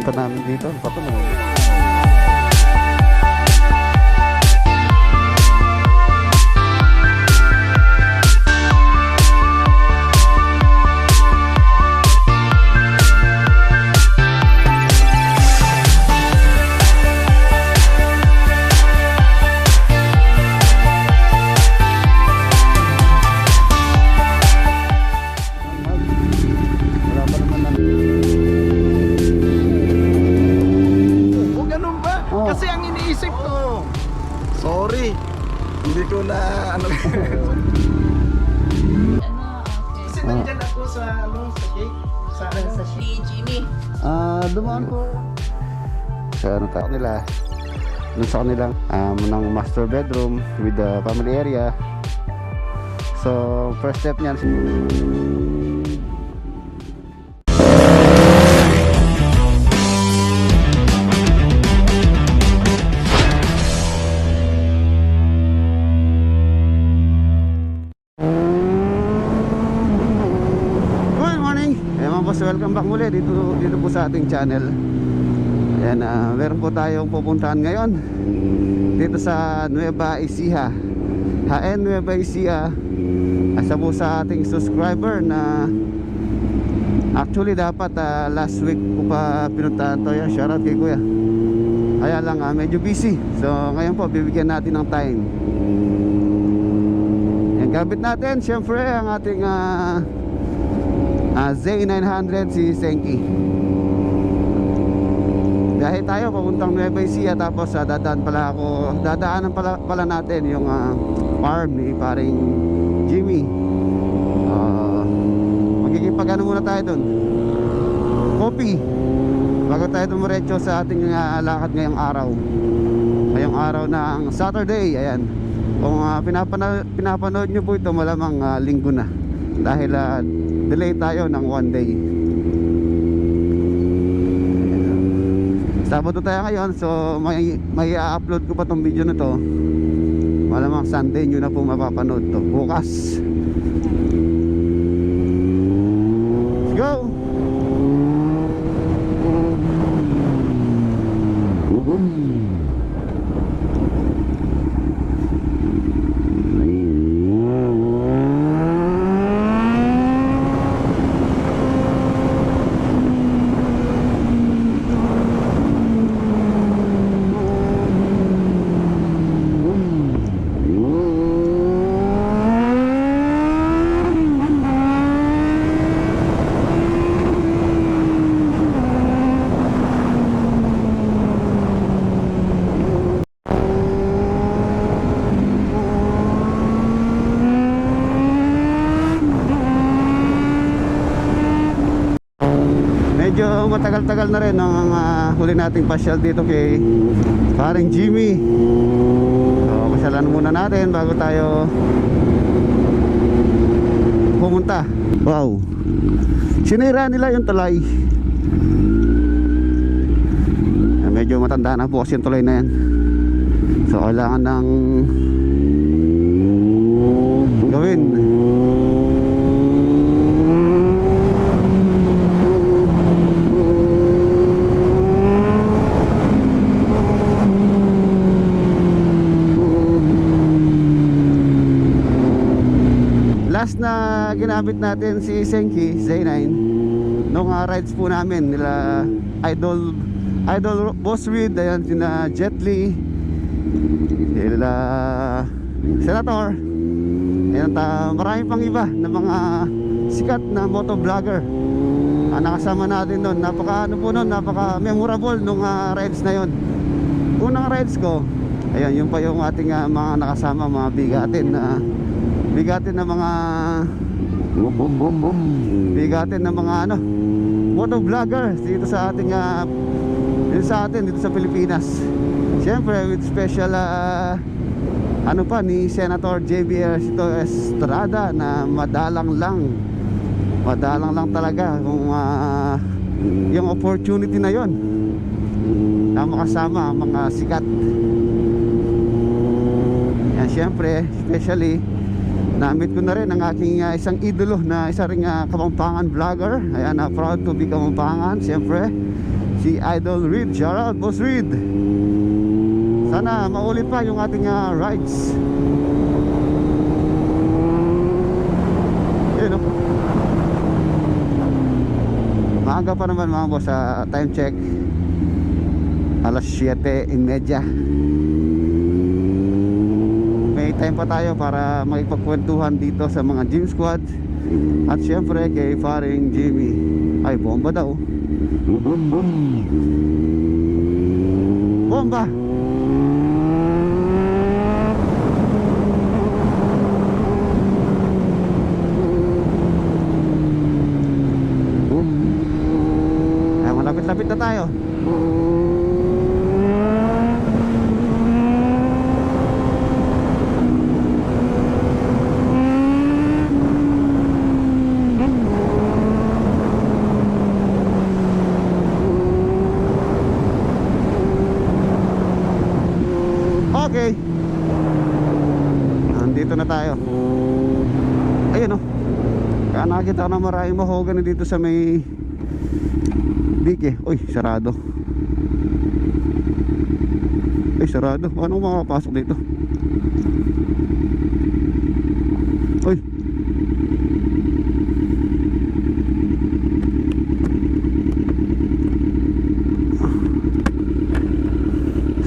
punta namin dito. Patungo. Sorry, hindi ko na ano. Kasi nandyan ako sa cake. Sa Jimmy. Dumaan ko. Sa ano ka nila? Doon sa kanilang ng master bedroom with the family area. So, first step niyan. Welcome back muli dito po sa ating channel. Ayan, meron po tayong pupuntahan ngayon dito sa Nueva Ecija. Nueva Ecija. Asa po sa ating subscriber na actually dapat last week ko pa pinuntahan to. Yan, shoutout kay kuya. Kaya lang medyo busy. So ngayon po bibigyan natin ng time. Yan, gamit natin syempre ang ating Z900 si Senki. Biyahe tayo papuntang Nueva Ecija. Tapos dadaanan pala natin yung farm ni paring Jimmy. Magkikipag-ano muna tayo dun, coffee, bago tayo dumiretso sa ating lakad ngayong araw ng Saturday. Ayan, kung pinapanood nyo po ito, malamang linggo na dahil delay tayo ng 1 day. Sabado tayo ngayon, so may i-upload ko pa tong video na to. Malamang Sunday nyo na po mapapanood to, bukas. Let's go! Medyo matagal-tagal na rin ang huli nating pasyal dito kay paring Jimmy. So pasyalan muna natin bago tayo pumunta. Wow, sinira nila yung tulay. Medyo matanda na bukas yung tulay na yan. So kailangan ng gawin. Last na ginamit natin si Senki Z9 nung rides po namin nila Idol Boss Reed, ayan, sina Jet Li, sila Senator, ayan, marami pang iba na mga sikat na motovlogger nakasama natin doon. Napaka memorable nung rides na yon. Unang rides ko, ayan, yun pa yung ating mga nakasama, mga bigatin na mga motovlogger dito sa ating dito sa Pilipinas. Siyempre with special ni Senator JB Estrada na madalang lang talaga kung yung opportunity na yon na makasama ang mga sikat. Yan, siyempre especially na-meet ko na rin ang aking isang idolo na isa ring Kapampangan vlogger. Ayan, proud to be Kapampangan. Siyempre si Idol Reed. Shoutout Boss Reed. Sana maulit pa yung ating rides. Yun o. Maaga pa naman mga boss. Time check alas 7:30. May time pa tayo para makipagkwentuhan dito sa mga gym squad. At syempre kay paring Jimmy. Ay, bomba daw. Bomba. Ay, malapit-lapit na tayo. Okay. Nandito na tayo. Ayun oh. Kaya nakita ko na maraming mahogany dito sa may dike. Uy, sarado. Ay, sarado. Anong makapasok dito? Uy.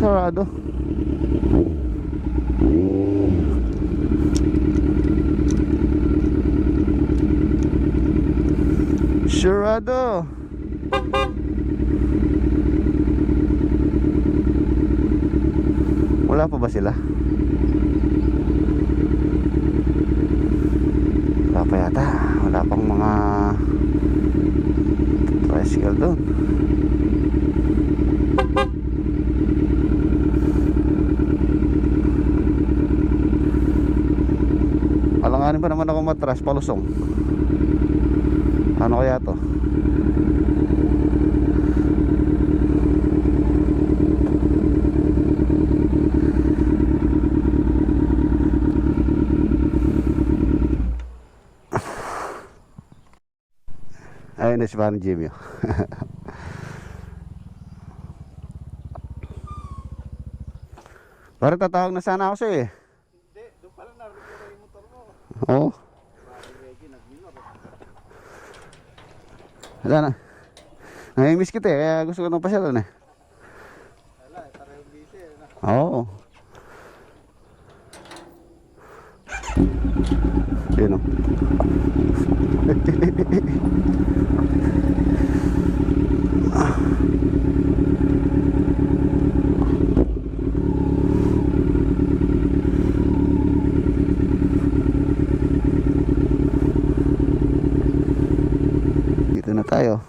Sarado. Sarado. Wala pa ba sila? Wala pa yata. Wala pang mga tricycle doon. Alanganin pa naman ako matras, palusong. Ano kaya to? Ayun na si Parang Jimmy. Parang tatawag na sana ako sa'yo eh. Hindi, doon pala narinig ko yung motor mo. Oo. Wala na. Namimiss kita eh, kaya gusto ko nang pasyalan eh. Wala, parang busy eh. Oo. Yun o. Dito na tayo.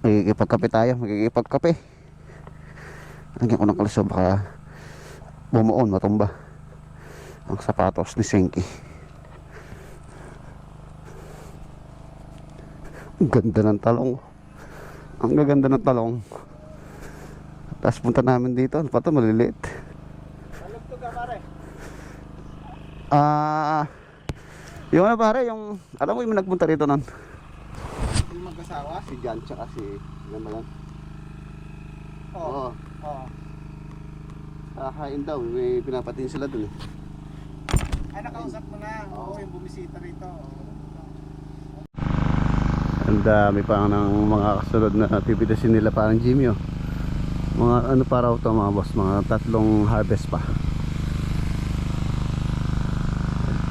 Magkikipagkape tayo. Magkikipagkape. Lagyan ko ng kalso baka bumuon, matumba ang sapatos ni Senki. Ang ganda ng talong. Ang gaganda ng talong. Tapos punta namin dito. Ano pa ito? Maliliit. Malugtog ka pare. Yung ano pare, yung alam mo yung nagpunta rito nun? Yung mag-asawa? Si Jan tsaka si ilan ba yan? Oo. Oo. Kain daw, may pinapatin sila dun eh. Ay, nakausap mo na. Oo, yung bumisita rito. Ang dami pa ng mga kasunod na activities nila parang Jimmy oh. Mga ano pa raw to mga boss, mga 3 harvest pa.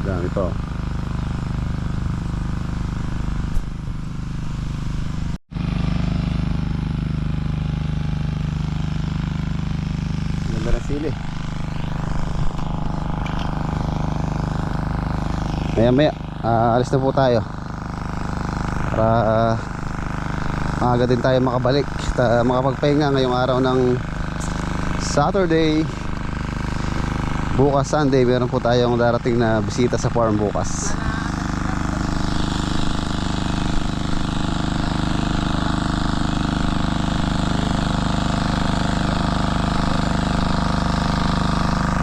Dami to. Ganda na sili. Maya alis na po tayo para maaga din tayo makabalik, makapagpahinga ngayong araw ng Saturday. Bukas Sunday meron po tayong darating na bisita sa farm bukas.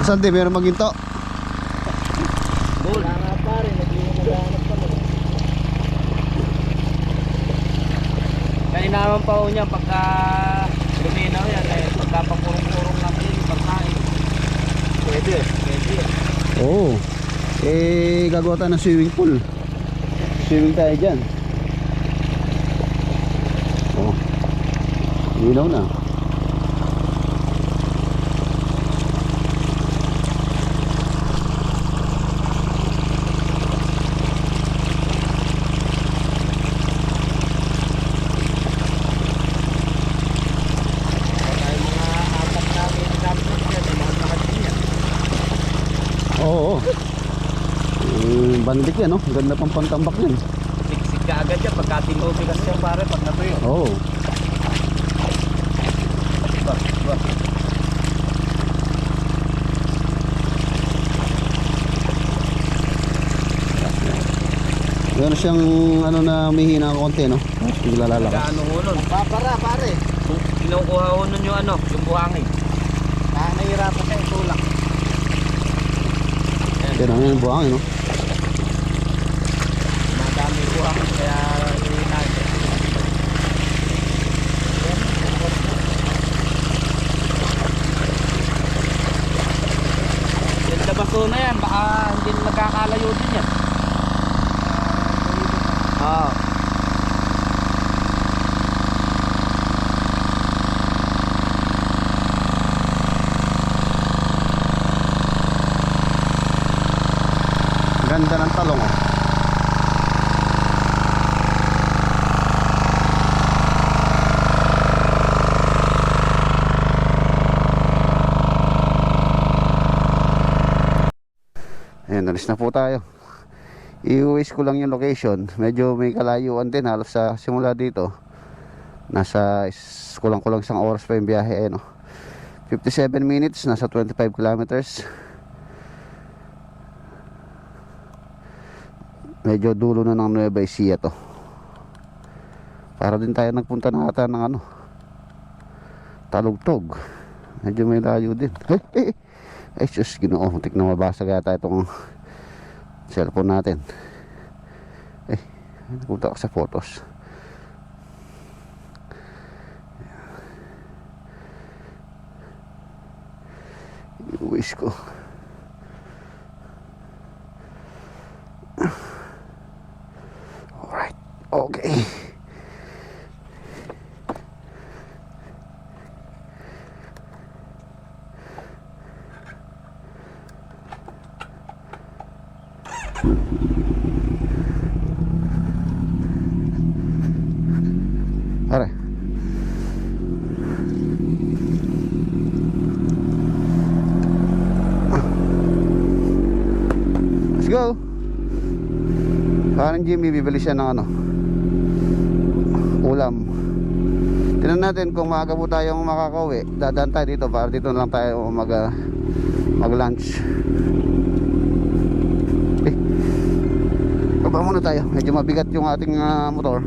Sunday meron maginto. Wala nga pare, naghanap pa mo. Kaya naman pa ho niya pagka gagawa tayo ng swimming pool. Swimming tayo dyan. Oh, ilaw na. Oo. Bandik yan, no? Ganda pang pantambak yan. Siksik ka agad yan pagka tinubi kasi yan pare pag natuyo. Oo. Diba? Meron siyang ano na umihina ng konti, no? Bigla lalakas. Gaano hulon? Papara pare. Kung kinukuha ho nun yung ano, yung buhangin. Nahihirapan siya itulak. Pero ano yung buhangin, no? Madami buhangin kaya natin. Yung labaso na yan, baka hindi magkakalayo din yan. Oo. Ganda ng talong, oh. Ayan, alis na po tayo. I-uwis ko lang yung location. Medyo may kalayuan din halos sa simula dito. Nasa kulang-kulang isang oras pa yung biyahe, eh, no? 57 minutes, nasa 25 kilometers. Medyo dulo na ng Nueva Ecija to. Para din tayo nagpunta na ata ng ano, Talugtog. Medyo may layo din. Ay sus, Ginoo, muntik na mabasag yata itong cellphone natin. Napunta ako sa photos. Wish ko. Alright, okay. Pare. Let's go. Parang Jimmy, bibili siya ng ano, ulam. Tingnan natin kung maaga po tayong makakauwi. Dadaan tayo dito para dito na lang tayo mag lunch. Baba muna tayo, medyo mabigat yung ating motor.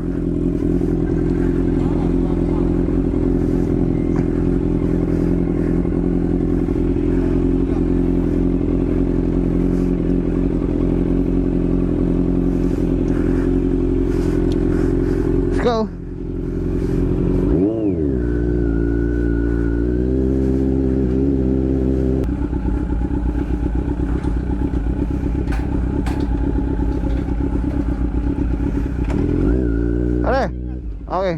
Let's go. Are, okay.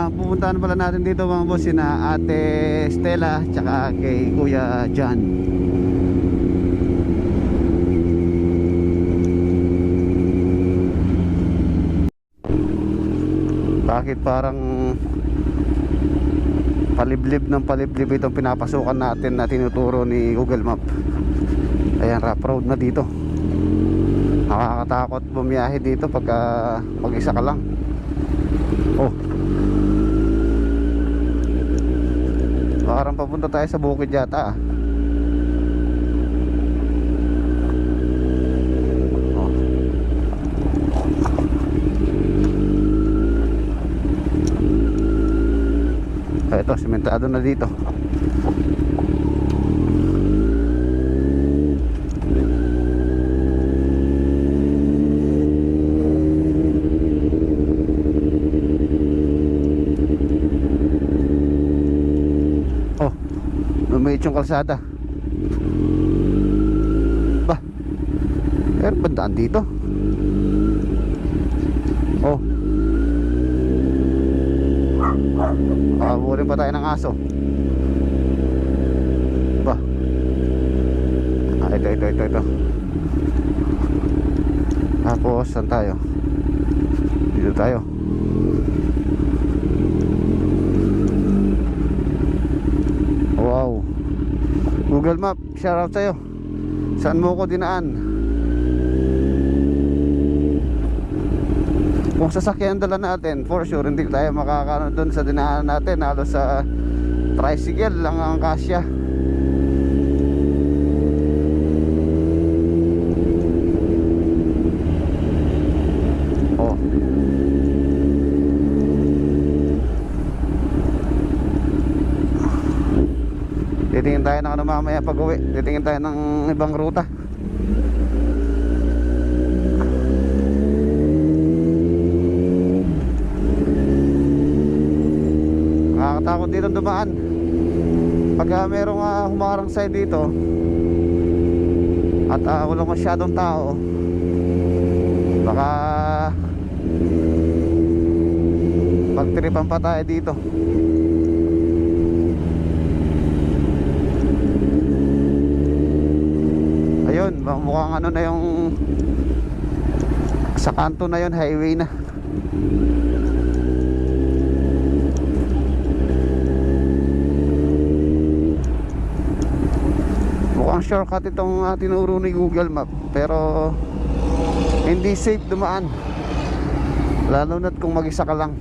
Pupuntahan pala natin dito mga boss, sina Ate Stella tsaka kay Kuya John. Bakit parang paliblib ng paliblib itong pinapasukan natin na tinuturo ni Google Map? Ayan, rough road na dito. Nakakatakot bumiyahe dito pagka mag-isa ka lang. Oh, parang papunta tayo sa bukid yata, ah. Oh. Ito, sementado na dito. maliit yung kalsada. Ba, meron bandaan dito. Oh, habulin pa tayo ng aso. Ba, ito. Tapos saan tayo? Dito tayo. Wow, Google Map, shoutout sa'yo. Saan mo ko dinaan? Kung sasakyan dala natin, for sure hindi tayo makakano dun sa dinaan natin. Halos sa tricycle lang ang kasya. Oh, titingin tayo ng ano mamaya pag uwi. Titingin tayo ng ibang ruta. Nakakatakot dito dumaan. Pag merong humarang side dito at walang masyadong tao, baka pagtripan pa tayo dito. Ayun, mukhang ano na yung sa kanto na yun, highway na. Mukhang shortcut itong tinuro ni Google Map, pero hindi safe dumaan, lalo na't kung mag-isa ka lang.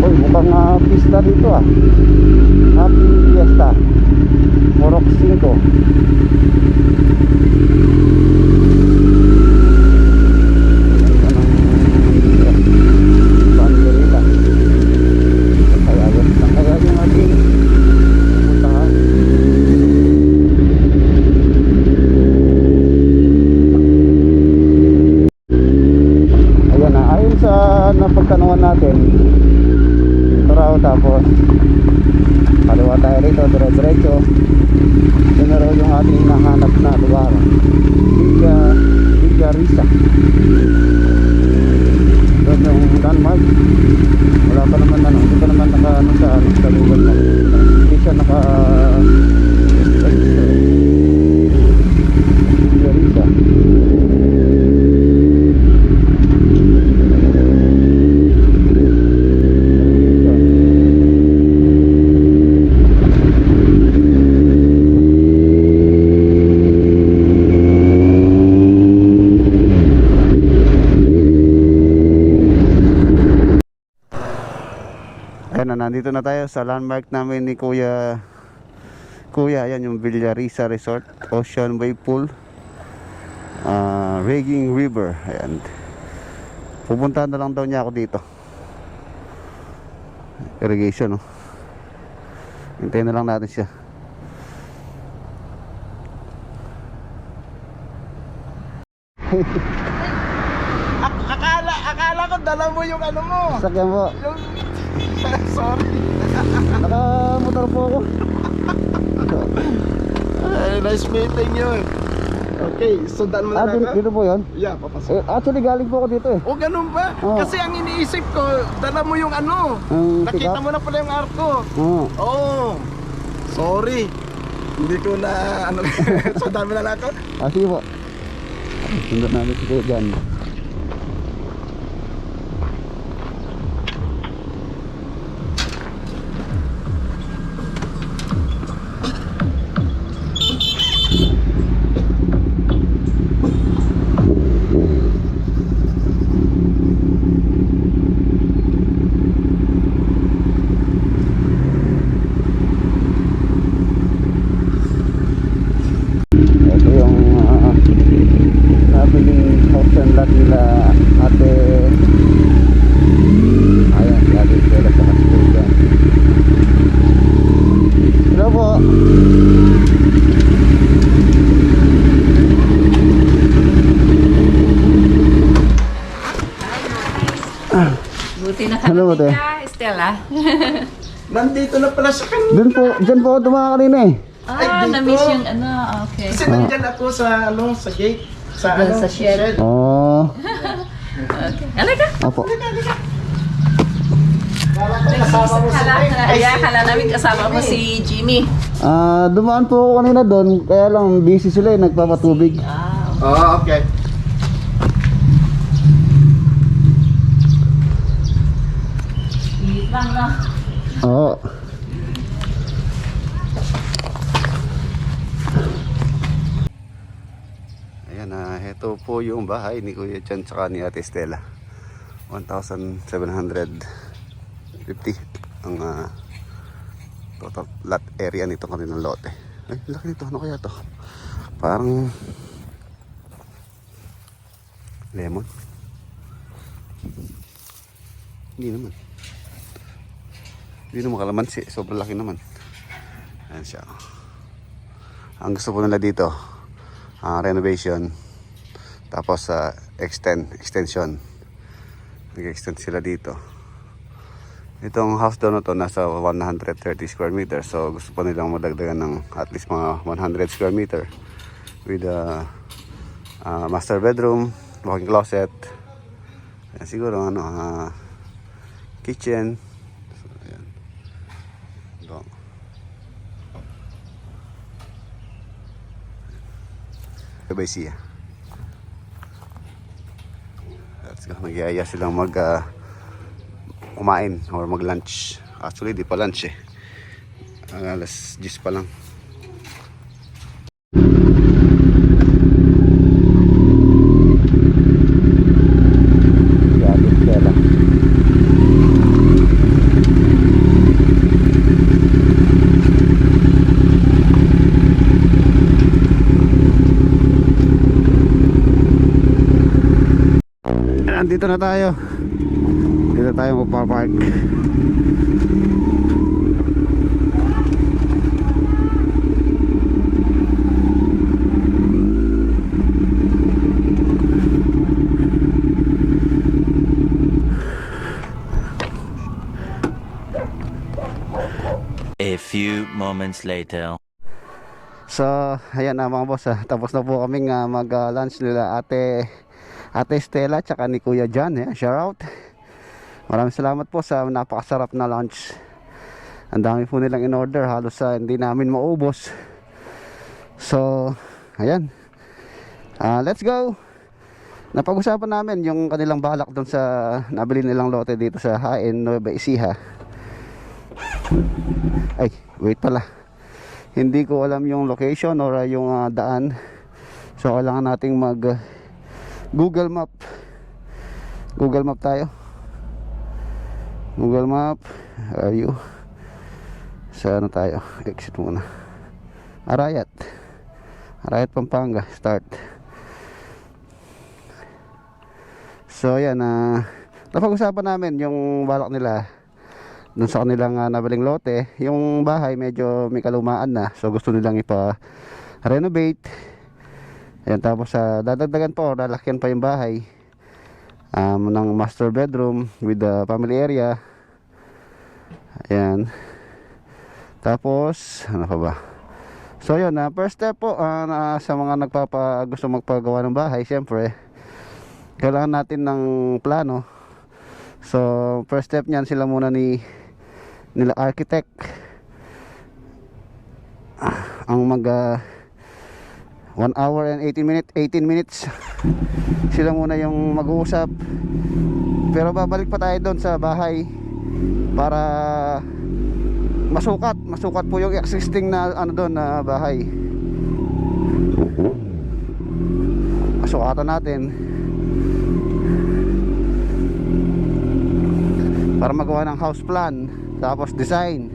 Oy, mukhang pista dito ah. Happy Fiesta Morok 5. Napagtanungan natin ito raw, tapos kaliwa tayo rito, dire-diretso. Yun na raw yung ating hinahanap na lugar, Villa Risa. Doon yung landmark. Wala pa naman ano, hindi pa naman naka ano sa Google Map. Hindi siya naka register. Villa Risa. Nandito na tayo sa landmark namin ni Kuya. Ayan yung Villa Risa Resort, Ocean Wave Pool, Raging River. Ayan, pupuntahan na lang daw niya ako dito. Irrigation, oh. Hintayin na lang natin siya. Akala ko dala mo yung ano mo. Sakyan mo. Sorry. Naka-motor po ako. Nice meeting yun. Okay, sundan mo na ako. Dito po yun? Yeah, papasok. Actually galing po ako dito eh. O ganun ba? Oo. Kasi ang iniisip ko, dala mo yung ano. Nakita mo na pala yung arko. Oo. Oh. Sorry. Hindi ko na ano. Sundan mo na lang ako. Sige po. Sundan namin si Kuya dyan. lote? Kuya Estela. Nandito na pala sa kanila. Dyan po ako dumaan kanina eh. Ah, dito. na-miss yung ano, okay. Kasi nandyan ako sa sa gate. Sa Doon sa shed. Oh, Okay. Halika. opo. Kala namin kasama mo si Jimmy. Dumaan po ako kanina doon, kaya lang busy sila eh, nagpapatubig. Oh, okay. Init lang na. Oo. Ayan na, ito po yung bahay ni Kuya Chan tsaka ni Ate Stella. 1,750 ang total lot area nito kanilang lote. Ay, laki nito. Ano kaya to? Parang lemon. Hindi naman. Hindi naman kalamansi. Sobrang laki naman. Ayan siya. Ang gusto po nila dito, renovation. Tapos extension. Nag-extend sila dito. Itong house doon na to nasa 130 square meters. So gusto pa nilang madagdagan ng at least mga 100 square meter with a master bedroom, walk-in closet. Ayan, siguro kitchen. So, ayan. Ito. Bye siya. Let's go. Nagyaya silang kumain or mag-lunch. Actually, di pa lunch eh. Alas 10 pa lang. Grabe pala. Nandito na tayo. Dito tayo magpapark. A few moments later. So, ayan na mga boss, tapos na po kaming mag-lunch nila Ate Stella tsaka ni Kuya John. Shout out. Maraming salamat po sa napakasarap na lunch. Ang dami po nilang in order, halos hindi namin maubos. So, ayan. Let's go. Napag-usapan namin yung kanilang balak doon sa nabili nilang lote dito sa Hain, Nueva Ecija. Ay, wait pala. Hindi ko alam yung location or yung daan. So, kailangan nating Google Map. Google Map tayo. Google Map. Are you? Sa ano tayo? Exit muna. Arayat. Arayat, Pampanga. Start. So yan, napag-usapan namin yung balak nila dun sa kanilang nabaling lote. Yung bahay medyo may kalumaan na, so gusto nilang ipa-renovate. Ayan, tapos dadagdagan po, lalakyan pa yung bahay ng master bedroom with the family area. Ayan. Tapos ano pa ba? So yun, first step po sa mga gusto magpagawa ng bahay, syempre kailangan natin ng plano. So first step niyan, sila muna nila architect ang 1 hour and 18 minutes sila muna yung mag-uusap, pero babalik pa tayo doon sa bahay para masukat po yung existing na doon na bahay. Masukatan natin para magawa ng house plan, tapos design.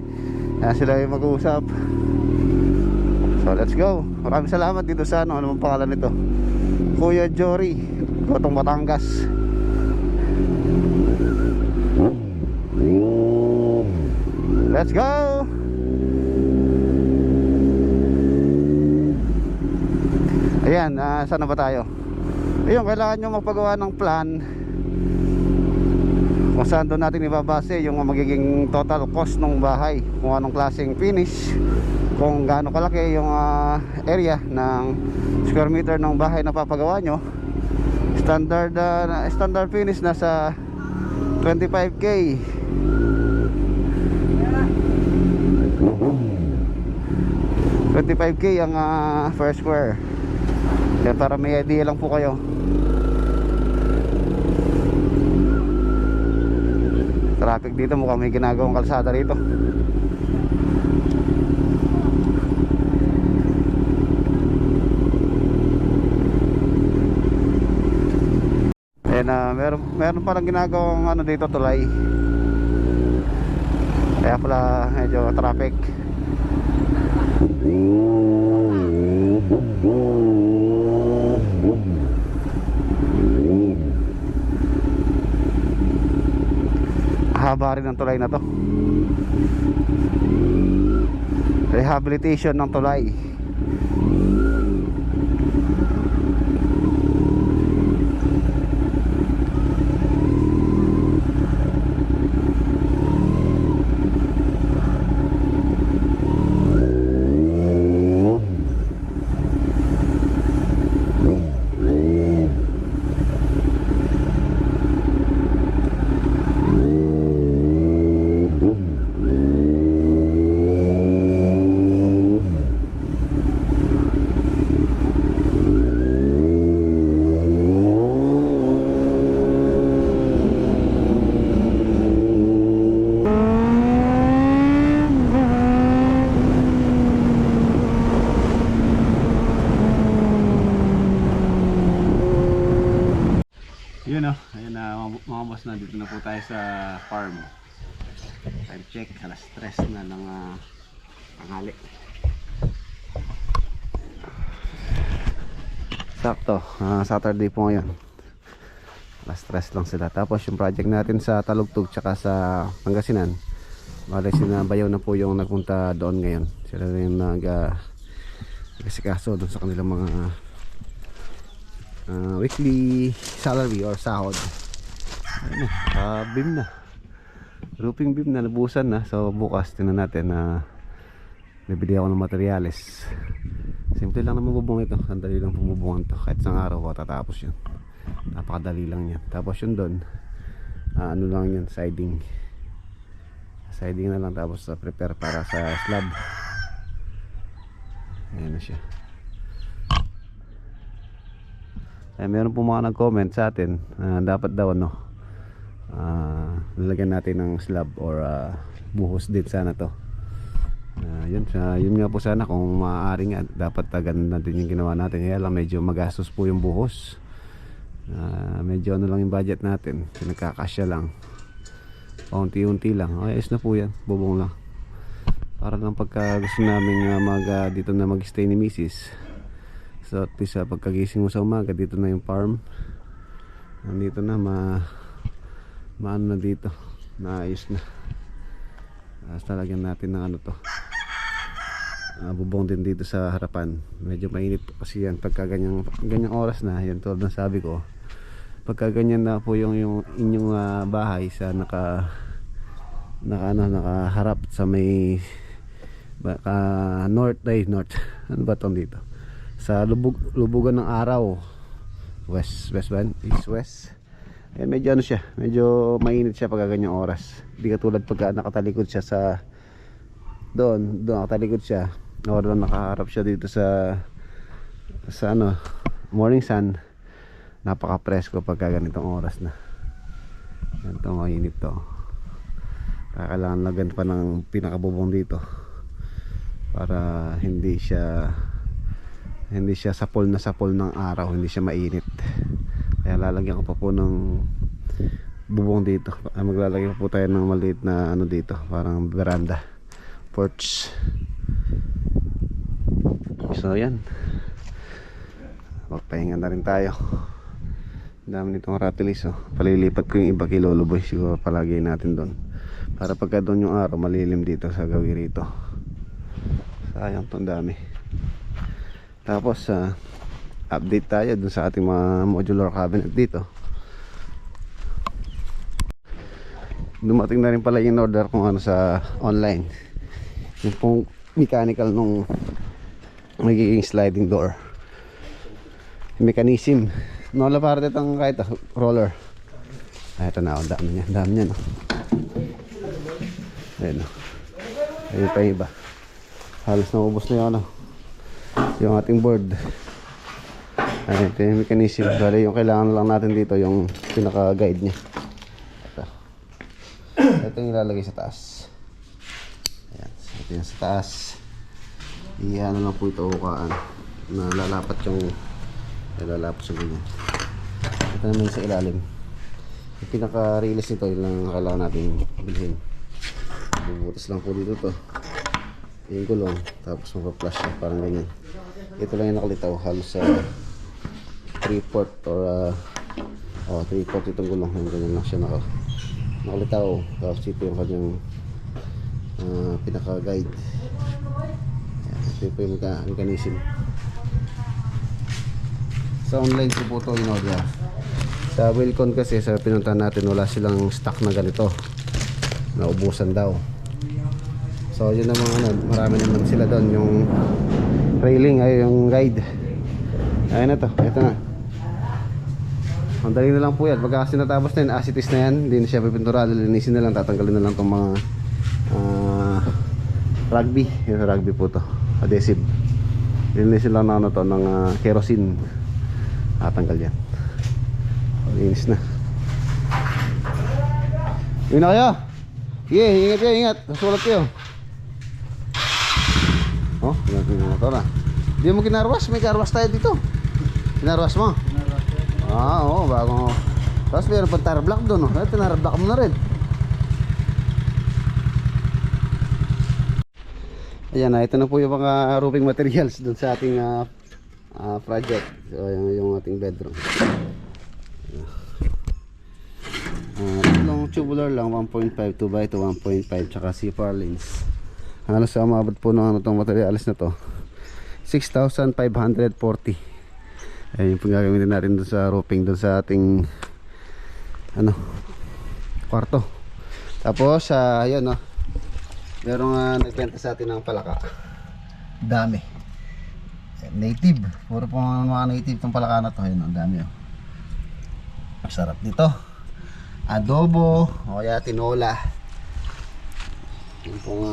Sila yung mag-uusap. So let's go. Maraming salamat dito sa ano bang pangalan nito? Kuya Jory, Gotong Batangas. Let's go. Ayan, saan na ba tayo? Ayun, kailangan nyo magpagawa ng plan kung saan doon natin ibabase yung magiging total cost ng bahay, kung anong klaseng finish, kung gaano kalaki yung area ng square meter ng bahay na papagawa nyo. Standard finish nasa 25k. 25k ang per square. Kaya para may idea lang po kayo. Traffic dito, mukhang may ginagawang kalsada rito. Meron parang ginagawang ano dito, tulay. Kaya pala medyo traffic. Haba rin ang tulay na to. Rehabilitation ng tulay. Yun o, ayun na mga boss, na dito na po tayo sa farm. Time check, alas 3 na ng tanghali. Sakto, Saturday po ngayon. Alas 3 lang sila. Tapos yung project natin sa Talugtog tsaka sa Pangasinan, bali sinabayaw na po yung nagpunta doon ngayon. Sila rin nag-asikaso doon sa kanilang mga weekly salary or sahod. Ayun na, beam na, roofing beam na, nabusan na. So bukas tingnan natin na bibili ako ng materyales. Simple lang naman bubong ito, sandali lang pumubungan to. Kahit isang araw ko tatapos yun, napakadali lang yan. Tapos yun doon, ano lang yun, siding na lang. Tapos prepare para sa slab. Ayan na siya. Meron po mga nag-comment sa atin, dapat daw lalagyan natin ng slab or buhos din sana to. Yun nga po sana, kung maaari nga, dapat ganun natin yung ginawa natin. Kaya lang medyo magastos po yung buhos. Medyo ano lang yung budget natin, pinagkakasya lang, paunti-unti lang. Ayos na po yan, bubong lang. Para lang pagka gusto namin dito na mag-stay ni Mrs. So at least pagkagising mo sa umaga, dito na yung farm. Nandito na, maano na dito, naayos na. Talagyan natin ng ano to, bubong din dito sa harapan. Medyo mainit po kasi yan pagka ganyang oras na. Yan tulad ng sabi ko, pagka ganyan na po yung inyong bahay sa nakaharap sa may north, ano ba tong dito, sa lubugan ng araw, west ba? East west. Ayan, medyo ano siya, medyo mainit siya pagka ganyang oras. Hindi katulad pagka nakatalikod siya doon nakatalikod siya, o doon nakaharap siya dito sa morning sun. Napaka-presko pagka ganitong oras na. Yan to, mainit to. Kailangan lagyan pa ng pinakabubong dito para hindi siya sapol ng araw, hindi siya mainit. Kaya lalagyan ko pa po ng bubong dito. Maglalagay pa po tayo ng maliit na ano dito, parang veranda, porch. So yan, magpahinga na rin tayo. Dami nitong ratilis, palilipat ko yung iba kay Lolo Boy. Siguro palagay natin doon para pagka doon yung araw, malilim dito sa gawi rito. Sayang tong dami. Tapos update tayo dun sa ating mga modular cabinet dito. dumating na rin pala yung order kung ano sa online. Yung pong mechanical nung magiging sliding door. Mechanism. Wala para ditong kahit roller. Ay, ito na, ang dami niya. Ang dami niya, no? Ayun, no? Ayun pa yung iba. Halos naubos na yung ano, yung ating board. Ayun, ito yung mechanism. Bali, yung kailangan lang natin dito, yung pinaka-guide niya. Ito yung ilalagay sa taas. Ayan, ito yung sa taas. Iyan lang po ito ukaan. Nalalapat yung sa ganyan. Ito naman sa ilalim. Yung pinaka-release nito, yun lang kailangan natin bilhin. Bubutas lang po dito to. Yung gulong, tapos mapa-flush siya, parang ganyan. Ito lang yung nakalitaw, halos sa 3/4 or 3/4 itong gulong. Yung ganyan lang siya nakalitaw. Tapos ito yung kanyang pinaka-guide. Ito po yung mechanism. Sa online po ito in-order. Sa Wilcon kasi sa pinuntahan natin wala silang stock na ganito. Naubusan daw. So yun naman marami naman sila doon yung railing ay yung guide. Ayun na to, ito na. Ang dali na lang po yan. Pagka kasi natapos na yun, as it is na yan, hindi na siya pipintura, lilinisin na lang, tatanggalin na lang itong mga rugby. Yung rugby po to, adhesive. Lilinisin lang na to ng kerosene. Tatanggal yan. Linis na. Yun na kayo. Sige, ingat kayo, ingat. Nasulat kayo. Oh, ingat yung motor na. Hindi mo kinarwas, may karwas tayo dito. Kinarwas mo? Oo, bago. Tapos meron pa tire block doon. Ito, tinarblock mo na rin. Ayan na, ito na po yung mga roofing materials doon sa ating project. So, yung ating bedroom. Tatlong tubular lang, 1.5, 2x to 1.5, tsaka C4 lanes. Halos sa umabot po ng itong materials na to 6,540. Ayun yung gagamitin natin doon sa roofing, doon sa ating kwarto. Tapos ayun, no, merong nagbenta sa atin ng palaka. Dami. Native. Puro po mga native itong palaka na to. Ayun, ang dami. Masarap dito. Adobo o kaya tinola. Yung pong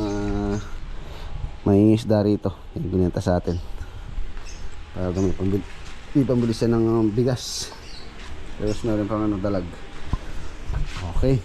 may isda rito. Yung binenta sa atin. Para may pambili siya ng bigas. Tapos meron pang dalag. Okay.